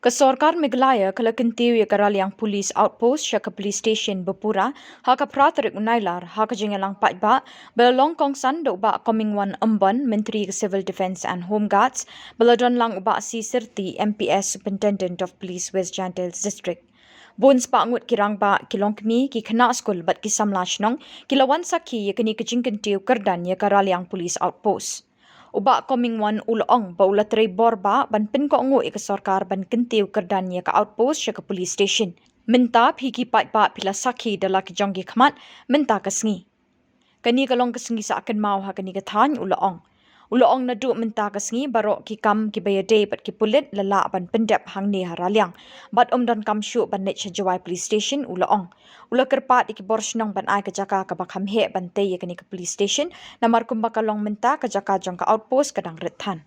Kesorkar Meghalaya kala kentiu ya Raliang Police Outpost sya ke Police Station Bapura ha ka praterik unailar ha ka jengelang patba belong kongsan do ba coming one emban Menteri Civil Defence and Home Guards beladon lang uba si serti MPS Superintendent of Police West Jandels District. Bun spa ngut kirang ba kilong kmi ki kena skul bat ki samla Shnong kilawan saki ya kini kejing kentiu kerdan ya Raliang Police Outpost. Uba coming one ulong ba ulatray borba ban pin ko ngu ikasorkar ban kentiu kerdan ya ka outpost sya ka police station. Minta phiki pat pa pila sakhi dala ki jonggi khamat minta kasngi. Kani kalong kasngi sa akan mau ha kani kathan ulong. Ulong na du minta kasngi barok ki kam ki bayade pat ki pulit lala ban pendep hang ni Raliang. Bat dan kam syu ban net jawai police station ulong. Ula kerpat iki Shnong ban ai ka jaka ka bakham he ban te ya kani ka police station namar kumba kalong minta ka jaka jong ka outpost kadang rethan.